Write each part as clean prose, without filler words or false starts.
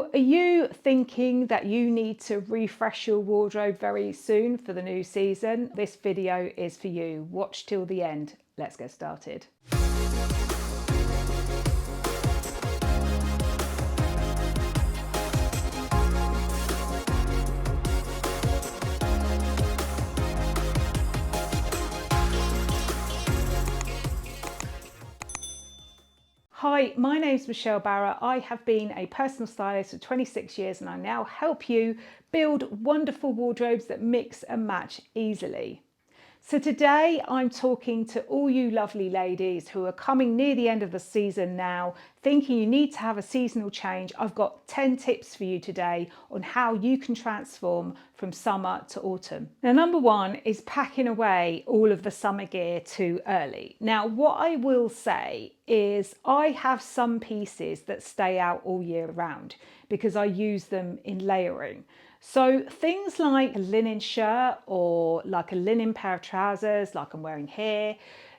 Now, are you thinking that you need to refresh your wardrobe very soon for the new season? This video is for you. Watch till the end. Let's get started. Hi, my name's Michelle Barra. I have been a personal stylist for 26 years and I now help you build wonderful wardrobes that mix and match easily. So today I'm talking to all you lovely ladies who are coming near the end of the season now, thinking you need to have a seasonal change. I've got 10 tips for you today on how you can transform from summer to autumn. Now, number one is packing away all of the summer gear too early. Now, what I will say is I have some pieces that stay out all year round because I use them in layering. So things like a linen shirt or like a linen pair of trousers like I'm wearing here,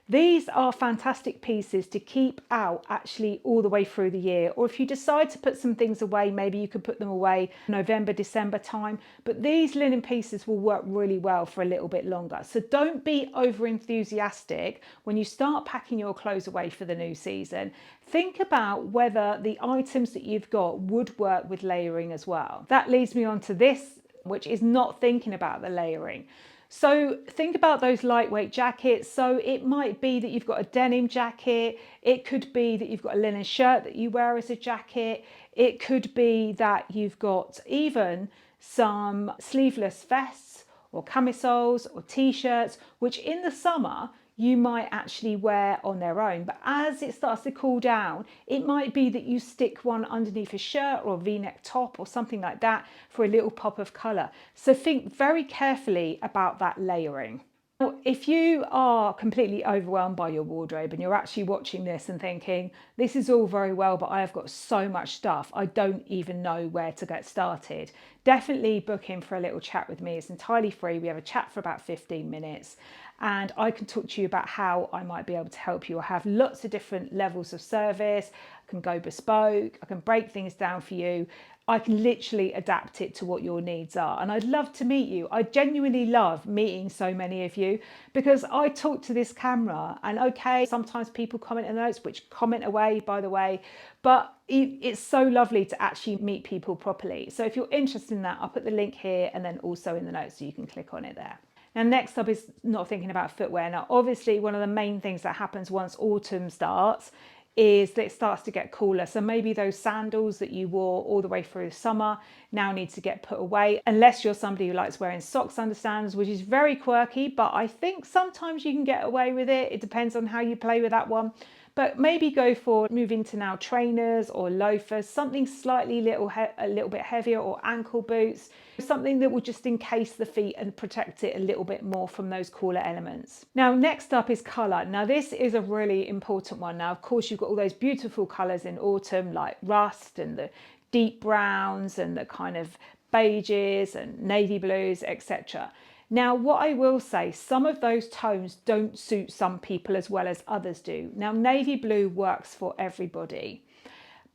these are fantastic pieces to keep out actually all the way through the year. Or if you decide to put some things away, maybe you could put them away November, December time, but these linen pieces will work really well for a little bit longer. So don't be over enthusiastic when you start packing your clothes away for the new season. Think about whether the items that you've got would work with layering as well. That leads me on to this, which is not thinking about the layering. So think about those lightweight jackets. So it might be that you've got a denim jacket. It could be that you've got a linen shirt that you wear as a jacket. It could be that you've got even some sleeveless vests or camisoles or t-shirts, which in the summer you might actually wear on their own. But as it starts to cool down, it might be that you stick one underneath a shirt or a v-neck top or something like that for a little pop of colour. So think very carefully about that layering. Now, if you are completely overwhelmed by your wardrobe and you're actually watching this and thinking, this is all very well, but I have got so much stuff, I don't even know where to get started, definitely book in for a little chat with me. It's entirely free. We have a chat for about 15 minutes and I can talk to you about how I might be able to help you. I have lots of different levels of service. I can go bespoke. I can break things down for you. I can literally adapt it to what your needs are. And I'd love to meet you. I genuinely love meeting so many of you because I talk to this camera and okay, sometimes people comment in the notes, which comment away, by the way, but it's so lovely to actually meet people properly. So if you're interested in that, I'll put the link here and then also in the notes so you can click on it there. Now, next up is not thinking about footwear. Now, obviously, one of the main things that happens once autumn starts is that it starts to get cooler. So maybe those sandals that you wore all the way through the summer now need to get put away, unless you're somebody who likes wearing socks under sandals, which is very quirky, but I think sometimes you can get away with it. It depends on how you play with that one. But maybe go for move into now trainers or loafers, something slightly a little bit heavier, or ankle boots, something that will just encase the feet and protect it a little bit more from those cooler elements. Now, next up is colour. Now, this is a really important one. Now, of course, you've got all those beautiful colours in autumn, like rust and the deep browns and the kind of beiges and navy blues, etc. Now, what I will say, some of those tones don't suit some people as well as others do. Now, navy blue works for everybody,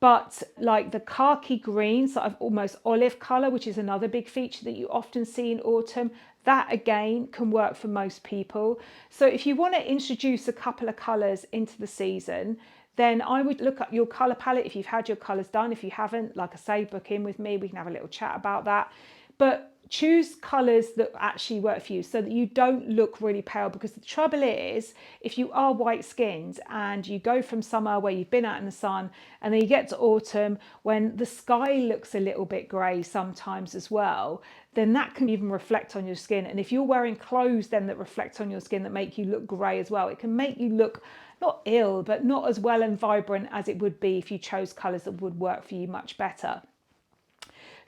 but like the khaki green, sort of almost olive colour, which is another big feature that you often see in autumn, that again can work for most people. So if you want to introduce a couple of colours into the season, then I would look at your colour palette if you've had your colours done. If you haven't, like I say, book in with me. We can have a little chat about that. But choose colours that actually work for you so that you don't look really pale, because the trouble is, if you are white skinned and you go from summer where you've been out in the sun and then you get to autumn when the sky looks a little bit grey sometimes as well, then that can even reflect on your skin. And if you're wearing clothes then that reflect on your skin that make you look grey as well, it can make you look not ill, but not as well and vibrant as it would be if you chose colours that would work for you much better.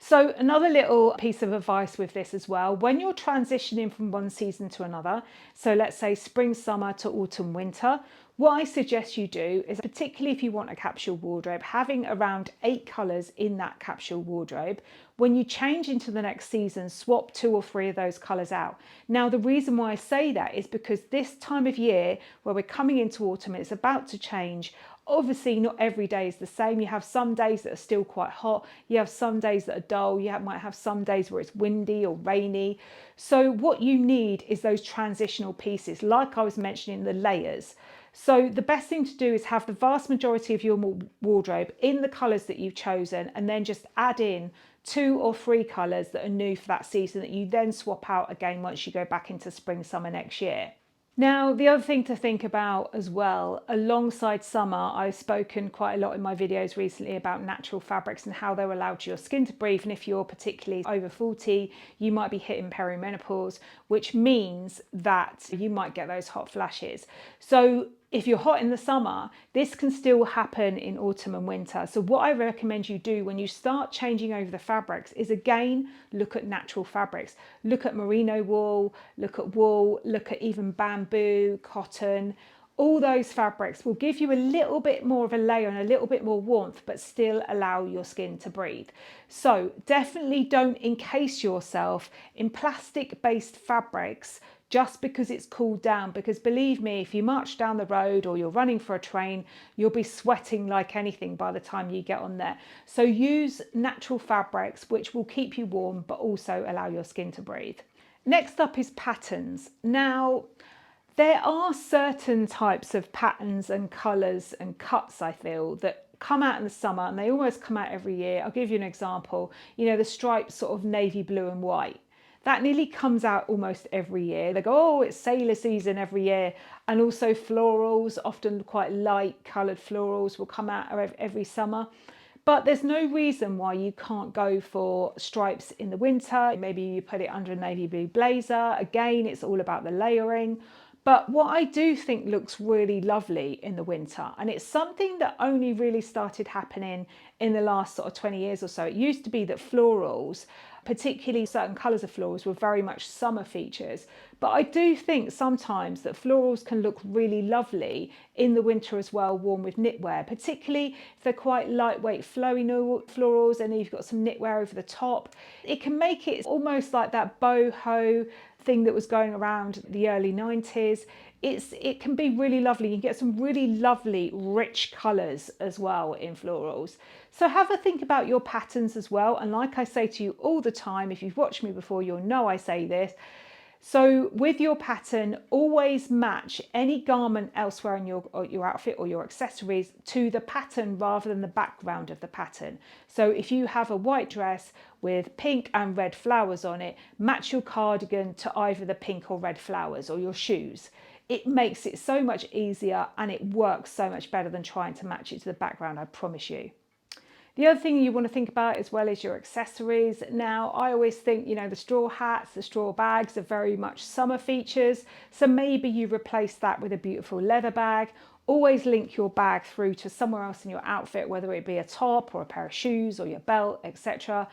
So another little piece of advice with this as well, when you're transitioning from one season to another, so let's say spring, summer to autumn, winter, what I suggest you do is, particularly if you want a capsule wardrobe, having around 8 colours in that capsule wardrobe. When you change into the next season, swap 2 or 3 of those colours out. Now, the reason why I say that is because this time of year, where we're coming into autumn, it's about to change, Obviously, not every day is the same. You have some days that are still quite hot. You have some days that are dull. Might have some days where it's windy or rainy. So what you need is those transitional pieces, like I was mentioning, the layers. So the best thing to do is have the vast majority of your wardrobe in the colours that you've chosen, and then just add in 2 or 3 colours that are new for that season that you then swap out again once you go back into spring, summer next year. Now, the other thing to think about as well, alongside summer, I've spoken quite a lot in my videos recently about natural fabrics and how they're allowed your skin to breathe. And if you're particularly over 40, you might be hitting perimenopause, which means that you might get those hot flashes. So if you're hot in the summer, this can still happen in autumn and winter. So what I recommend you do when you start changing over the fabrics is, again, look at natural fabrics. Look at merino wool, look at even bamboo, cotton. All those fabrics will give you a little bit more of a layer and a little bit more warmth, but still allow your skin to breathe. So definitely don't encase yourself in plastic-based fabrics just because it's cooled down, because believe me, if you march down the road or you're running for a train, you'll be sweating like anything by the time you get on there. So use natural fabrics which will keep you warm but also allow your skin to breathe. Next up is patterns. Now, there are certain types of patterns and colours and cuts, I feel, that come out in the summer, and they almost come out every year. I'll give you an example. You know, the striped sort of navy blue and white. That nearly comes out almost every year. They go, oh, it's sailor season every year. And also florals, often quite light coloured florals, will come out every summer. But there's no reason why you can't go for stripes in the winter. Maybe you put it under a navy blue blazer. Again, it's all about the layering. But what I do think looks really lovely in the winter, and it's something that only really started happening in the last sort of 20 years or so. It used to be that florals, particularly certain colours of florals, were very much summer features. But I do think sometimes that florals can look really lovely in the winter as well, worn with knitwear, particularly if they're quite lightweight, flowy florals, and you've got some knitwear over the top. It can make it almost like that boho thing that was going around the early 90s. It can be really lovely. You can get some really lovely rich colours as well in florals. So have a think about your patterns as well. And like I say to you all the time, if you've watched me before, you'll know I say this. So with your pattern, always match any garment elsewhere in your outfit or your accessories to the pattern rather than the background of the pattern. So if you have a white dress with pink and red flowers on it, match your cardigan to either the pink or red flowers, or your shoes. It makes it so much easier and it works so much better than trying to match it to the background, I promise you. The other thing you want to think about as well is your accessories. Now, I always think, you know, the straw hats, the straw bags are very much summer features. So maybe you replace that with a beautiful leather bag. Always link your bag through to somewhere else in your outfit, whether it be a top or a pair of shoes or your belt, etc.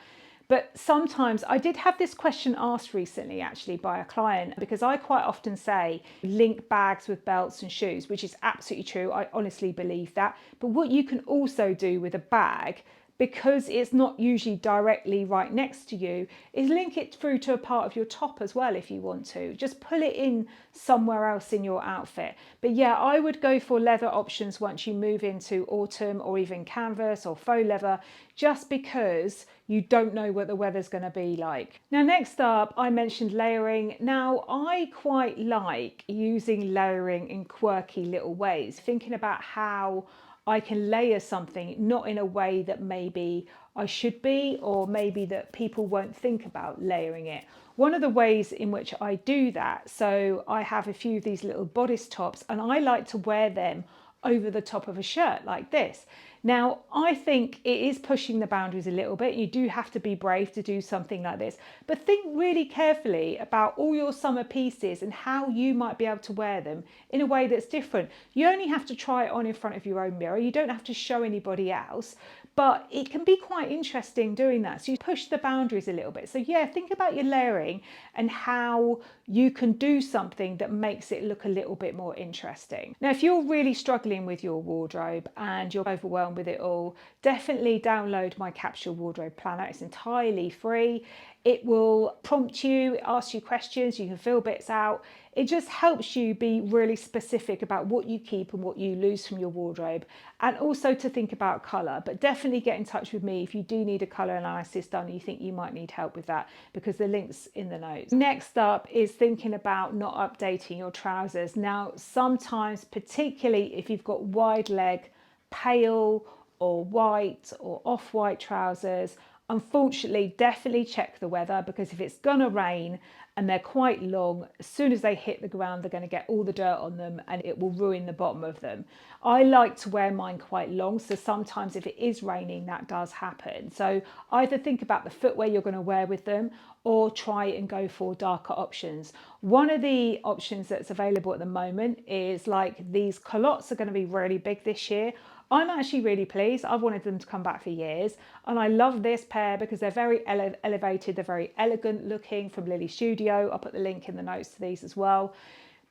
But sometimes I did have this question asked recently actually by a client, because I quite often say link bags with belts and shoes, which is absolutely true. I honestly believe that. But what you can also do with a bag, because it's not usually directly right next to you, is link it through to a part of your top as well if you want to. Just pull it in somewhere else in your outfit. But yeah, I would go for leather options once you move into autumn, or even canvas or faux leather, just because you don't know what the weather's going to be like. Now, next up, I mentioned layering. Now, I quite like using layering in quirky little ways, thinking about how I can layer something not in a way that maybe I should be, or maybe that people won't think about layering it. One of the ways in which I do that, so I have a few of these little bodice tops, and I like to wear them over the top of a shirt like this. Now, I think it is pushing the boundaries a little bit. You do have to be brave to do something like this, but think really carefully about all your summer pieces and how you might be able to wear them in a way that's different. You only have to try it on in front of your own mirror. You don't have to show anybody else, but it can be quite interesting doing that. So you push the boundaries a little bit. So yeah, think about your layering and how you can do something that makes it look a little bit more interesting. Now, if you're really struggling with your wardrobe and you're overwhelmed with it all, definitely download my Capsule wardrobe planner. It's entirely free. It will prompt you, ask you questions, you can fill bits out. It just helps you be really specific about what you keep and what you lose from your wardrobe, and also to think about colour. But definitely get in touch with me if you do need a colour analysis done and you think you might need help with that, because the link's in the notes. Next up is thinking about not updating your trousers. Now, sometimes, particularly if you've got wide leg, pale or white or off-white trousers, unfortunately, definitely check the weather, because if it's gonna rain and they're quite long, as soon as they hit the ground, they're gonna get all the dirt on them and it will ruin the bottom of them. I like to wear mine quite long, so sometimes if it is raining, that does happen. So either think about the footwear you're gonna wear with them, or try and go for darker options. One of the options that's available at the moment is like these culottes are gonna be really big this year. I'm actually really pleased. I've wanted them to come back for years, and I love this pair because they're very elevated, they're very elegant looking, from Lily Studio. I'll put the link in the notes to these as well.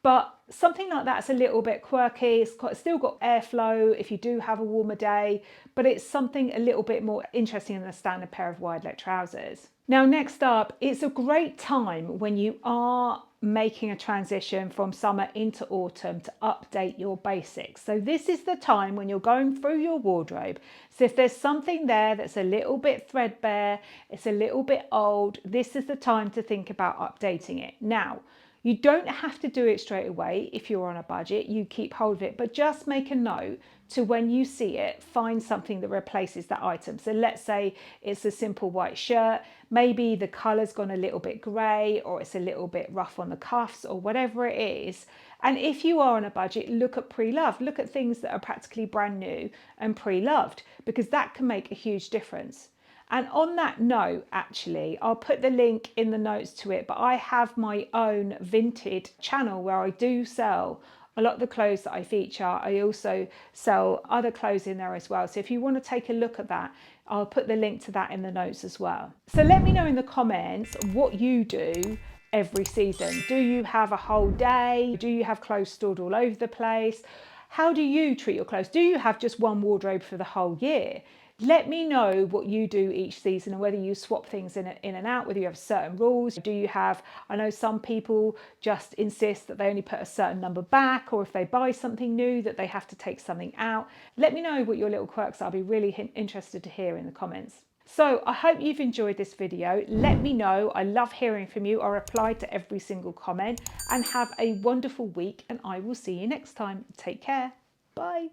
But something like that's a little bit quirky. It's still got airflow if you do have a warmer day, but it's something a little bit more interesting than a standard pair of wide leg trousers. Now, next up, it's a great time when you are making a transition from summer into autumn to update your basics. So this is the time when you're going through your wardrobe. So if there's something there that's a little bit threadbare, it's a little bit old, this is the time to think about updating it. Now, you don't have to do it straight away if you're on a budget, you keep hold of it, but just make a note to, when you see it, find something that replaces that item. So let's say it's a simple white shirt, maybe the colour's gone a little bit grey, or it's a little bit rough on the cuffs, or whatever it is. And if you are on a budget, look at pre-loved, look at things that are practically brand new and pre-loved, because that can make a huge difference. And on that note, actually, I'll put the link in the notes to it, but I have my own Vinted channel where I do sell a lot of the clothes that I feature. I also sell other clothes in there as well. So if you want to take a look at that, I'll put the link to that in the notes as well. So let me know in the comments what you do every season. Do you have a whole day? Do you have clothes stored all over the place? How do you treat your clothes? Do you have just one wardrobe for the whole year? Let me know what you do each season, and whether you swap things in and out, whether you have certain rules. Do you have, I know some people just insist that they only put a certain number back, or if they buy something new that they have to take something out. Let me know what your little quirks are. I'll be really interested to hear in the comments. So I hope you've enjoyed this video. Let me know. I love hearing from you. I reply to every single comment, and have a wonderful week, and I will see you next time. Take care. Bye.